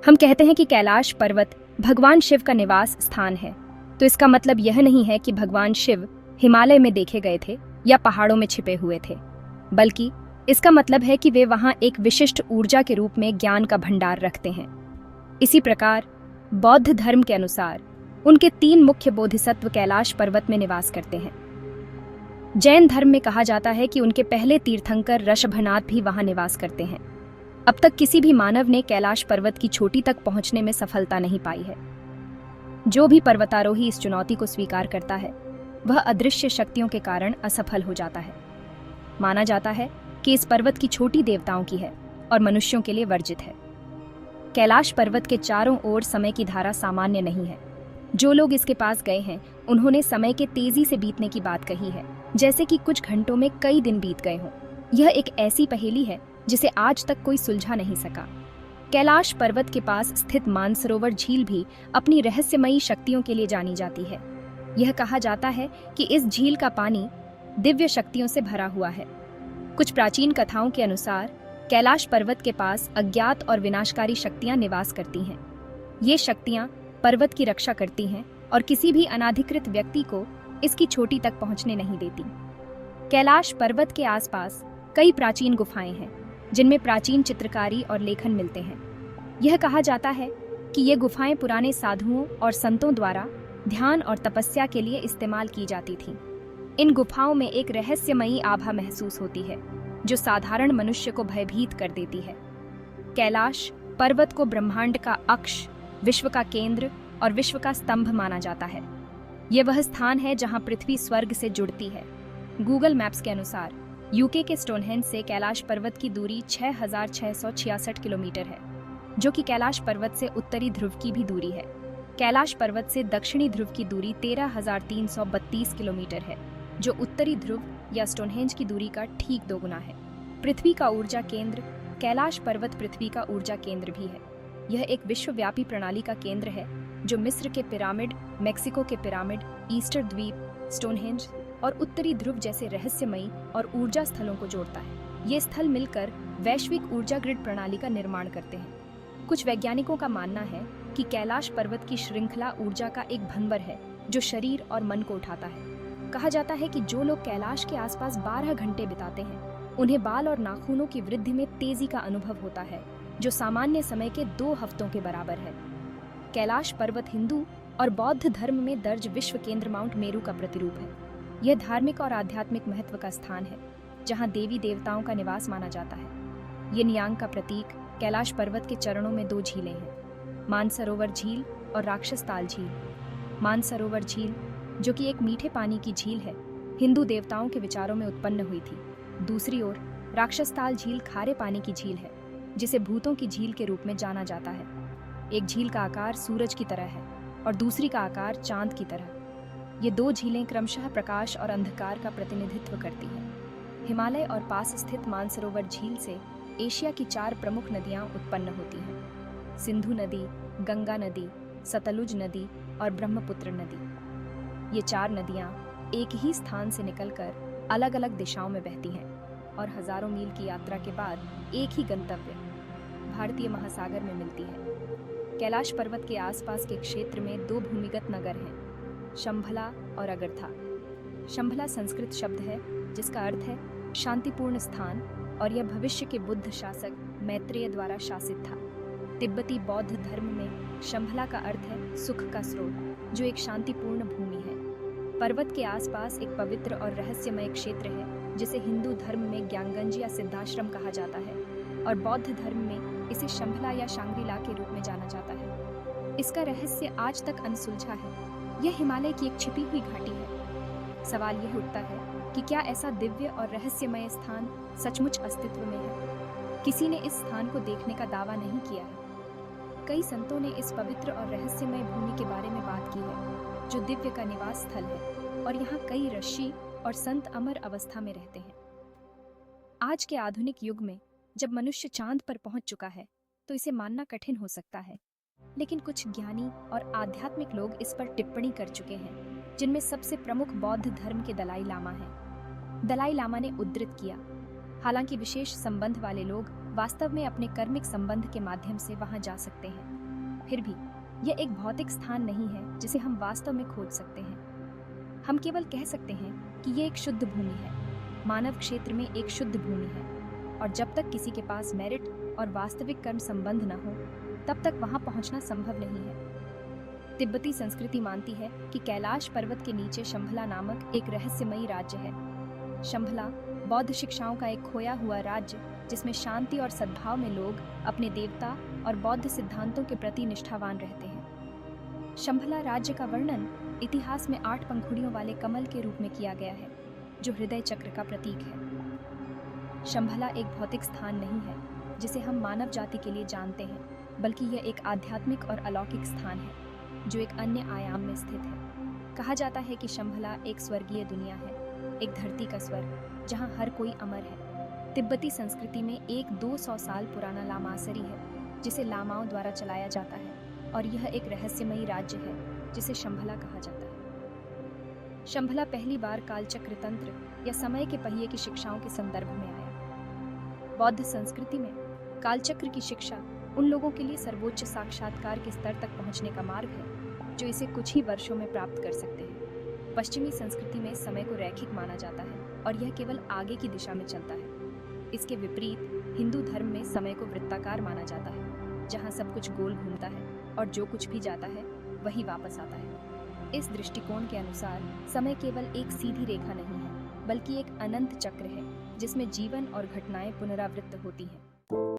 हम कहते हैं कि कैलाश पर्वत भगवान शिव का निवास स्थान है, तो इसका मतलब यह नहीं है कि भगवान शिव हिमालय में देखे गए थे या पहाड़ों में छिपे हुए थे, बल्कि इसका मतलब है कि वे वहां एक विशिष्ट ऊर्जा के रूप में ज्ञान का भंडार रखते हैं। इसी प्रकार बौद्ध धर्म के अनुसार उनके 3 मुख्य बोधिसत्व कैलाश पर्वत में निवास करते हैं। जैन धर्म में कहा जाता है कि उनके पहले तीर्थंकर ऋषभनाथ भी वहां निवास करते हैं। अब तक किसी भी मानव ने कैलाश पर्वत की चोटी तक पहुंचने में सफलता नहीं पाई है। जो भी पर्वतारोही इस चुनौती को स्वीकार करता है, वह अदृश्य शक्तियों के कारण असफल हो जाता है। माना जाता है कि इस पर्वत की चोटी देवताओं की है और मनुष्यों के लिए वर्जित है। कैलाश पर्वत के चारों ओर समय की धारा सामान्य नहीं है। जो लोग इसके पास गए हैं, उन्होंने समय के तेजी से बीतने की बात कही है, जैसे कि कुछ घंटों में कई दिन बीत गए हों। यह एक ऐसी पहेली है जिसे आज तक कोई सुलझा नहीं सका। कैलाश पर्वत के पास स्थित मानसरोवर झील भी अपनी रहस्यमयी शक्तियों के लिए जानी जाती है। यह कहा जाता है कि इस झील का पानी दिव्य शक्तियों से भरा हुआ है। कुछ प्राचीन कथाओं के अनुसार कैलाश पर्वत के पास अज्ञात और विनाशकारी शक्तियां निवास करती हैं। ये शक्तियां पर्वत की रक्षा करती हैं और किसी भी अनाधिकृत व्यक्ति को इसकी चोटी तक पहुंचने नहीं देती। कैलाश पर्वत के आसपास कई प्राचीन गुफाएं हैं, जिनमें प्राचीन चित्रकारी और लेखन मिलते हैं। यह कहा जाता है कि ये गुफाएं पुराने साधुओं और संतों द्वारा ध्यान और तपस्या के लिए इस्तेमाल की जाती थीं। इन गुफाओं में एक रहस्यमयी आभा महसूस होती है, जो साधारण मनुष्य को भयभीत कर देती है। कैलाश पर्वत को ब्रह्मांड का अक्ष, विश्व का केंद्र और विश्व का स्तंभ माना जाता है। यह वह स्थान है जहां पृथ्वी स्वर्ग से जुड़ती है। गूगल मैप्स के अनुसार यूके के स्टोनहेंज से कैलाश पर्वत की दूरी 6,666 किलोमीटर है, जो कि कैलाश पर्वत से उत्तरी ध्रुव की भी दूरी है। कैलाश पर्वत से दक्षिणी ध्रुव की दूरी 13,332 किलोमीटर है, जो उत्तरी ध्रुव या स्टोनहेंज की दूरी का ठीक 2 गुना है। पृथ्वी का ऊर्जा केंद्र कैलाश पर्वत पृथ्वी का ऊर्जा केंद्र भी है। यह एक विश्वव्यापी प्रणाली का केंद्र है, जो मिस्र के पिरामिड, मेक्सिको के पिरामिड, ईस्टर द्वीप, स्टोनहेंज और उत्तरी ध्रुव जैसे रहस्यमयी और ऊर्जा स्थलों को जोड़ता है। ये स्थल मिलकर वैश्विक ऊर्जा ग्रिड प्रणाली का निर्माण करते हैं। कुछ वैज्ञानिकों का मानना है कि कैलाश पर्वत की श्रृंखला ऊर्जा का एक भंवर है, जो शरीर और मन को उठाता है। कहा जाता है कि जो लोग कैलाश के आसपास 12 घंटे बिताते हैं, उन्हें बाल और नाखूनों की वृद्धि में तेजी का अनुभव होता है, जो सामान्य समय के 2 हफ्तों के बराबर है। कैलाश पर्वत हिंदू और बौद्ध धर्म में दर्ज विश्व केंद्र माउंट मेरू का प्रतिरूप है। यह धार्मिक और आध्यात्मिक महत्व का स्थान है, जहां देवी देवताओं का निवास माना जाता है। ये नियांग का प्रतीक कैलाश पर्वत के चरणों में 2 झीलें हैं, मानसरोवर झील और राक्षस ताल झील। मानसरोवर झील, जो कि एक मीठे पानी की झील है, हिंदू देवताओं के विचारों में उत्पन्न हुई थी। दूसरी ओर राक्षस ताल झील खारे पानी की झील है, जिसे भूतों की झील के रूप में जाना जाता है। एक झील का आकार सूरज की तरह है और दूसरी का आकार चांद की तरह। ये 2 झीलें क्रमशः प्रकाश और अंधकार का प्रतिनिधित्व करती हैं। हिमालय और पास स्थित मानसरोवर झील से एशिया की 4 प्रमुख नदियां उत्पन्न होती हैं: सिंधु नदी, गंगा नदी, सतलुज नदी और ब्रह्मपुत्र नदी। ये 4 नदियां एक ही स्थान से निकलकर अलग अलग दिशाओं में बहती हैं और हजारों मील की यात्रा के बाद एक ही गंतव्य भारतीय महासागर में मिलती है। कैलाश पर्वत के आसपास के क्षेत्र में 2 भूमिगत नगर हैं, शंभला और अगरथा। शंभला संस्कृत शब्द है जिसका अर्थ है शांतिपूर्ण स्थान, और यह भविष्य के बुद्ध शासक मैत्रेय द्वारा शासित था। तिब्बती बौद्ध धर्म में शंभला का अर्थ है सुख का स्रोत, जो एक शांतिपूर्ण भूमि है। पर्वत के आसपास एक पवित्र और रहस्यमय क्षेत्र है, जिसे हिंदू धर्म में ज्ञानगंज या सिद्धाश्रम कहा जाता है और बौद्ध धर्म में इसे शंभला या शांग्रीला के रूप में जाना जाता है। इसका रहस्य आज तक अनसुलझा है। यह हिमालय की एक छिपी हुई घाटी है। सवाल यह उठता है कि क्या ऐसा दिव्य और रहस्यमय स्थान सचमुच अस्तित्व में है? किसी ने इस स्थान को देखने का दावा नहीं किया है। कई संतों ने इस पवित्र और रहस्यमय भूमि के बारे में बात की है, जो दिव्य का निवास स्थल है और यहाँ कई ऋषि और संत अमर अवस्था में रहते हैं। आज के आधुनिक युग में जब मनुष्य चांद पर पहुंच चुका है, तो इसे मानना कठिन हो सकता है, लेकिन कुछ ज्ञानी और आध्यात्मिक लोग इस पर टिप्पणी कर चुके हैं, जिनमें सबसे प्रमुख बौद्ध धर्म के दलाई लामा हैं। दलाई लामा ने उद्धृत किया, हालांकि विशेष संबंध वाले लोग वास्तव में अपने कर्मिक संबंध के माध्यम से वहां जा सकते हैं। फिर भी यह एक भौतिक स्थान नहीं है जिसे हम वास्तव में खोज सकते हैं। हम केवल कह सकते हैं कि यह एक शुद्ध भूमि है, मानव क्षेत्र में एक शुद्ध भूमि है, और जब तक किसी के पास मेरिट और वास्तविक कर्म संबंध न हो तब तक वहां पहुंचना संभव नहीं है। तिब्बती संस्कृति मानती है कि कैलाश पर्वत के नीचे शंभला नामक एक रहस्यमयी राज्य है। शंभला बौद्ध शिक्षाओं का एक खोया हुआ राज्य, जिसमें शांति और सद्भाव में लोग अपने देवता और बौद्ध सिद्धांतों के प्रति निष्ठावान रहते हैं। शंभला राज्य का वर्णन इतिहास में 8 पंखुड़ियों वाले कमल के रूप में किया गया है, जो हृदय चक्र का प्रतीक है। शंभला एक भौतिक स्थान नहीं है जिसे हम मानव जाति के लिए जानते हैं, बल्कि यह एक आध्यात्मिक और अलौकिक स्थान है जो एक अन्य आयाम में स्थित है। कहा जाता है कि शंभला एक स्वर्गीय दुनिया है, एक धरती का स्वर्ग जहां हर कोई अमर है। तिब्बती संस्कृति में एक 200 साल पुराना लामासरी है जिसे लामाओं द्वारा चलाया जाता है, और यह एक रहस्यमयी राज्य है जिसे शंभला कहा जाता है। शंभला पहली बार कालचक्र तंत्र या समय के पहिए की शिक्षाओं के संदर्भ में आया। बौद्ध संस्कृति में कालचक्र की शिक्षा उन लोगों के लिए सर्वोच्च साक्षात्कार के स्तर तक पहुंचने का मार्ग है जो इसे कुछ ही वर्षों में प्राप्त कर सकते हैं। पश्चिमी संस्कृति में समय को रैखिक माना जाता है और यह केवल आगे की दिशा में चलता है। इसके विपरीत हिंदू धर्म में समय को वृत्ताकार माना जाता है, जहां सब कुछ गोल घूमता है और जो कुछ भी जाता है वही वापस आता है। इस दृष्टिकोण के अनुसार समय केवल एक सीधी रेखा नहीं है, बल्कि एक अनंत चक्र है जिसमें जीवन और घटनाएं पुनरावृत्त होती हैं।